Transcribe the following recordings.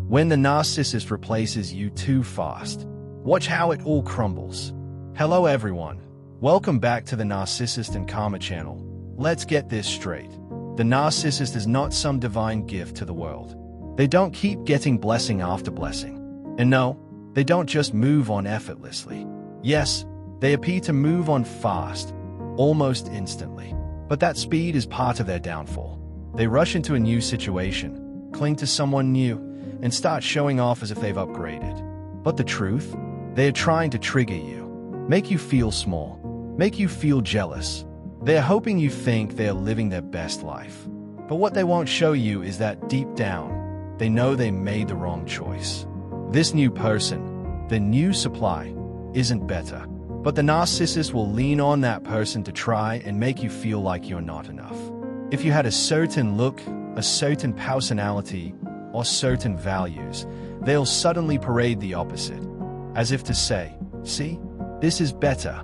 When the narcissist replaces you too fast. Watch how it all crumbles. Hello everyone. Welcome back to the Narcissist and Karma channel. Let's get this straight. The narcissist is not some divine gift to the world. They don't keep getting blessing after blessing. And no, they don't just move on effortlessly. Yes, they appear to move on fast, almost instantly. But that speed is part of their downfall. They rush into a new situation, cling to someone new, and start showing off as if they've upgraded. But the truth? They are trying to trigger you, make you feel small, make you feel jealous. They are hoping you think they are living their best life. But what they won't show you is that deep down, they know they made the wrong choice. This new person, the new supply, isn't better. But the narcissist will lean on that person to try and make you feel like you're not enough. If you had a certain look, a certain personality, or certain values, they'll suddenly parade the opposite, as if to say, see, this is better.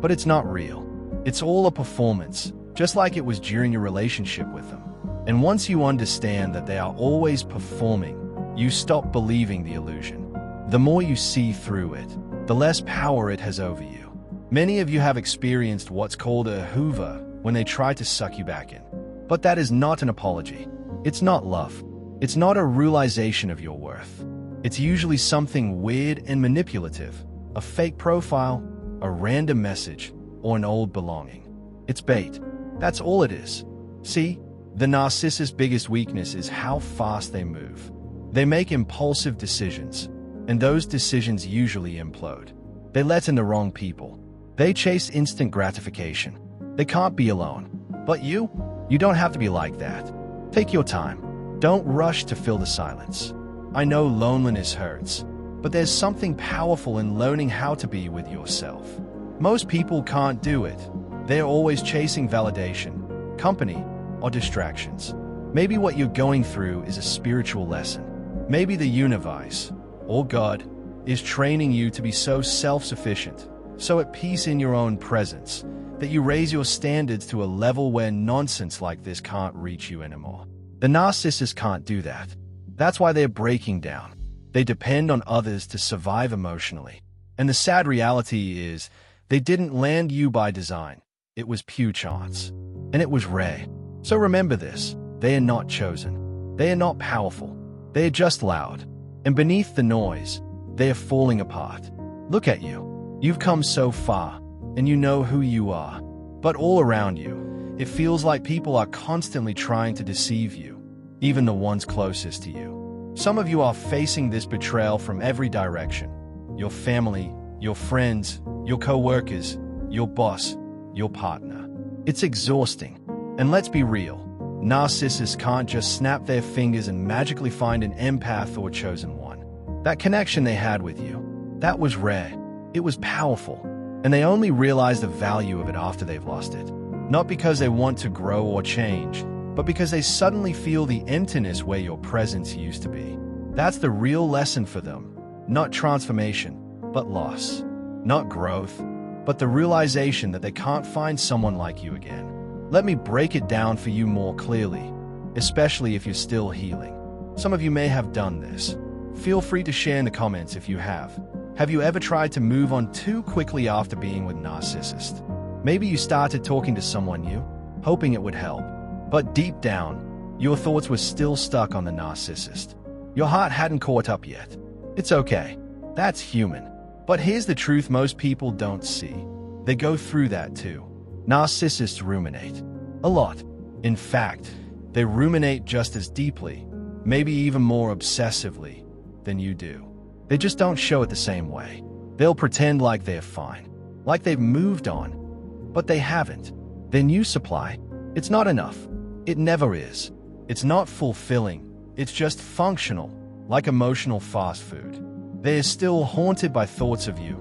But it's not real. It's all a performance, just like it was during your relationship with them. And once you understand that they are always performing, you stop believing the illusion. The more you see through it, the less power it has over you. Many of you have experienced what's called a hoover when they try to suck you back in. But that is not an apology. It's not love. It's not a realization of your worth. It's usually something weird and manipulative, a fake profile, a random message, or an old belonging. It's bait. That's all it is. See, the narcissist's biggest weakness is how fast they move. They make impulsive decisions, and those decisions usually implode. They let in the wrong people. They chase instant gratification. They can't be alone. But you don't have to be like that. Take your time. Don't rush to fill the silence. I know loneliness hurts, but there's something powerful in learning how to be with yourself. Most people can't do it. They're always chasing validation, company, or distractions. Maybe what you're going through is a spiritual lesson. Maybe the universe, or God, is training you to be so self-sufficient, so at peace in your own presence, that you raise your standards to a level where nonsense like this can't reach you anymore. The narcissists can't do that. That's why they're breaking down. They depend on others to survive emotionally. And the sad reality is, they didn't land you by design. It was pure chance. And it was rare. So remember this, they are not chosen. They are not powerful. They are just loud. And beneath the noise, they are falling apart. Look at you. You've come so far, and you know who you are. But all around you, it feels like people are constantly trying to deceive you, even the ones closest to you. Some of you are facing this betrayal from every direction. Your family, your friends, your co-workers, your boss, your partner. It's exhausting. And let's be real, narcissists can't just snap their fingers and magically find an empath or chosen one. That connection they had with you, that was rare. It was powerful, and they only realize the value of it after they've lost it. Not because they want to grow or change, but because they suddenly feel the emptiness where your presence used to be. That's the real lesson for them. Not transformation, but loss. Not growth, but the realization that they can't find someone like you again. Let me break it down for you more clearly, especially if you're still healing. Some of you may have done this. Feel free to share in the comments if you have. Have you ever tried to move on too quickly after being with a narcissist? Maybe you started talking to someone new, hoping it would help. But deep down, your thoughts were still stuck on the narcissist. Your heart hadn't caught up yet. It's okay. That's human. But here's the truth most people don't see. They go through that too. Narcissists ruminate. A lot. In fact, they ruminate just as deeply, maybe even more obsessively, than you do. They just don't show it the same way. They'll pretend like they're fine, like they've moved on, but they haven't. Their new supply, it's not enough. It never is. It's not fulfilling. It's just functional, like emotional fast food. They're still haunted by thoughts of you,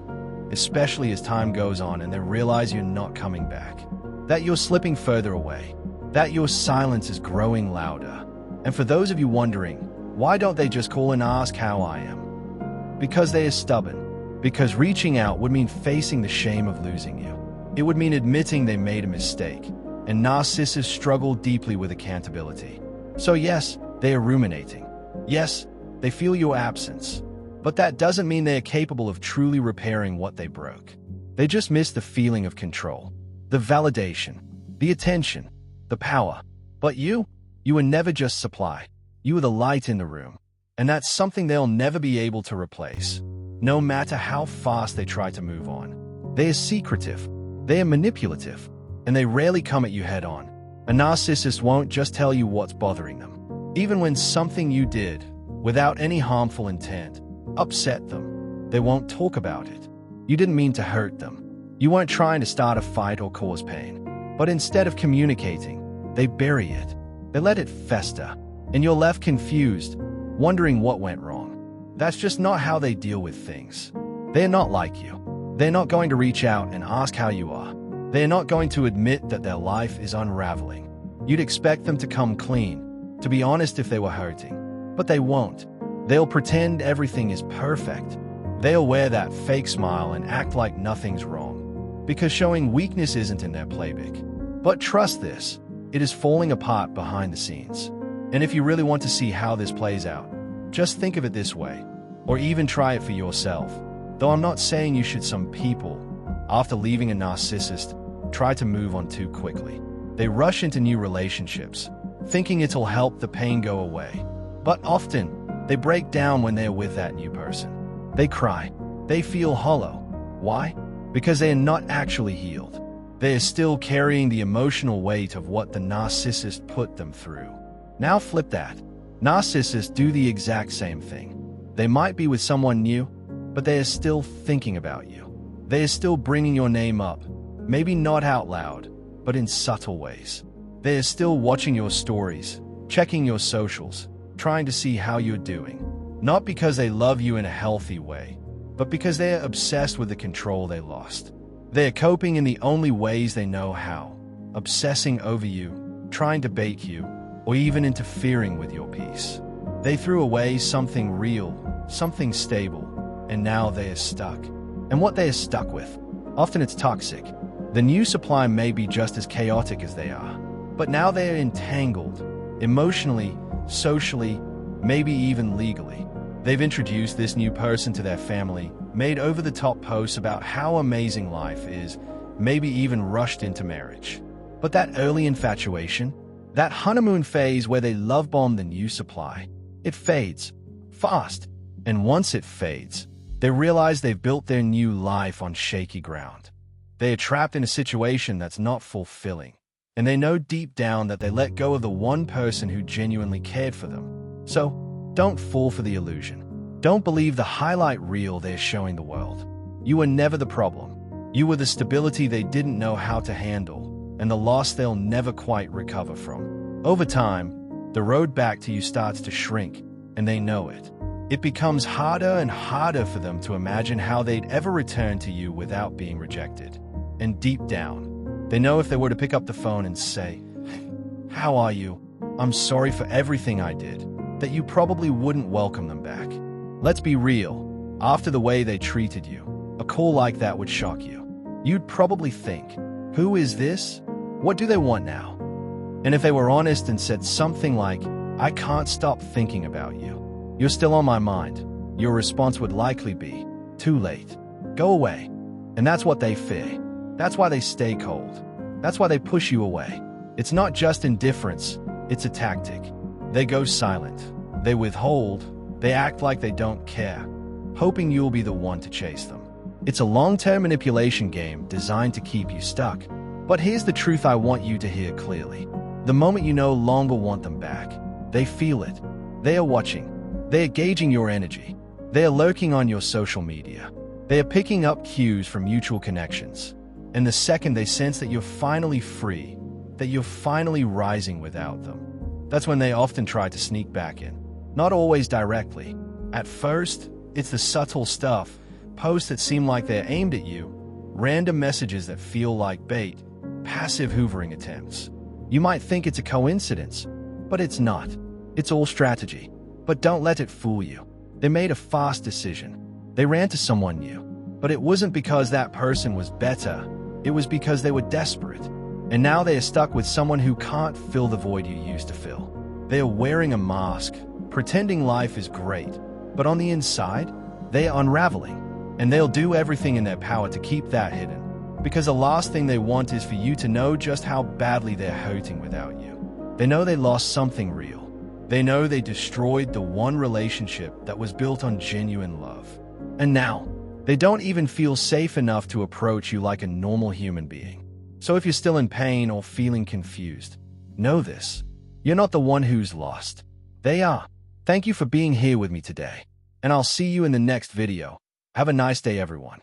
especially as time goes on and they realize you're not coming back, that you're slipping further away, that your silence is growing louder. And for those of you wondering, why don't they just call and ask how I am? Because they are stubborn. Because reaching out would mean facing the shame of losing you. It would mean admitting they made a mistake. And narcissists struggle deeply with accountability. So yes, they are ruminating. Yes, they They feel your absence. But that doesn't mean they are capable of truly repairing what they broke. They just miss the feeling of control, the validation, the attention, the power. But you were never just supply. You were the light in the room. And that's something they'll never be able to replace, no matter how fast they try to move on. They are secretive, they are manipulative, and they rarely come at you head on. A narcissist won't just tell you what's bothering them. Even when something you did, without any harmful intent, upset them, they won't talk about it. You didn't mean to hurt them. You weren't trying to start a fight or cause pain. But instead of communicating, they bury it. They let it fester, and you're left confused, wondering what went wrong. That's just not how they deal with things. They're not like you. They're not going to reach out and ask how you are. They're not going to admit that their life is unraveling. You'd expect them to come clean, to be honest if they were hurting. But they won't. They'll pretend everything is perfect. They'll wear that fake smile and act like nothing's wrong, because showing weakness isn't in their playbook. But trust this, it is falling apart behind the scenes. And if you really want to see how this plays out, just think of it this way, or even try it for yourself. Though I'm not saying you should. Some people, after leaving a narcissist, try to move on too quickly. They rush into new relationships, thinking it'll help the pain go away. But often, they break down when they're with that new person. They cry. They feel hollow. Why? Because they are not actually healed. They are still carrying the emotional weight of what the narcissist put them through. Now flip that. Narcissists do the exact same thing. They might be with someone new, but they are still thinking about you. They are still bringing your name up, maybe not out loud, but in subtle ways. They are still watching your stories, checking your socials, trying to see how you're doing. Not because they love you in a healthy way, but because they are obsessed with the control they lost. They are coping in the only ways they know how, obsessing over you, trying to bait you, or even interfering with your peace. They threw away something real, something stable, and now they are stuck. And what they are stuck with, often it's toxic. The new supply may be just as chaotic as they are, but now they are entangled, emotionally, socially, maybe even legally. They've introduced this new person to their family, made over-the-top posts about how amazing life is, maybe even rushed into marriage. But that early infatuation, that honeymoon phase where they love-bomb the new supply, it fades, fast. And once it fades, they realize they've built their new life on shaky ground. They are trapped in a situation that's not fulfilling, and they know deep down that they let go of the one person who genuinely cared for them. So, don't fall for the illusion. Don't believe the highlight reel they're showing the world. You were never the problem. You were the stability they didn't know how to handle, and the loss they'll never quite recover from. Over time, the road back to you starts to shrink, and they know it. It becomes harder and harder for them to imagine how they'd ever return to you without being rejected. And deep down, they know if they were to pick up the phone and say, "How are you? I'm sorry for everything I did," that you probably wouldn't welcome them back. Let's be real. After the way they treated you, a call like that would shock you. You'd probably think, "Who is this? What do they want now?" And if they were honest and said something like, "I can't stop thinking about you. You're still on my mind," your response would likely be, "Too late. Go away." And that's what they fear. That's why they stay cold. That's why they push you away. It's not just indifference, it's a tactic. They go silent. They withhold. They act like they don't care, hoping you'll be the one to chase them. It's a long-term manipulation game designed to keep you stuck. But here's the truth I want you to hear clearly. The moment you no longer want them back, they feel it. They are watching. They are gauging your energy. They are lurking on your social media. They are picking up cues from mutual connections. And the second they sense that you're finally free, that you're finally rising without them, that's when they often try to sneak back in. Not always directly. At first, it's the subtle stuff, posts that seem like they're aimed at you, random messages that feel like bait, passive hoovering attempts. You might think it's a coincidence, but it's not. It's all strategy. But don't let it fool you. They made a fast decision. They ran to someone new. But it wasn't because that person was better. It was because they were desperate. And now they are stuck with someone who can't fill the void you used to fill. They are wearing a mask, pretending life is great, but on the inside, they are unraveling, and they'll do everything in their power to keep that hidden, because the last thing they want is for you to know just how badly they're hurting without you. They know they lost something real. They know they destroyed the one relationship that was built on genuine love. And now, they don't even feel safe enough to approach you like a normal human being. So if you're still in pain or feeling confused, know this: you're not the one who's lost. They are. Thank you for being here with me today, and I'll see you in the next video. Have a nice day, everyone.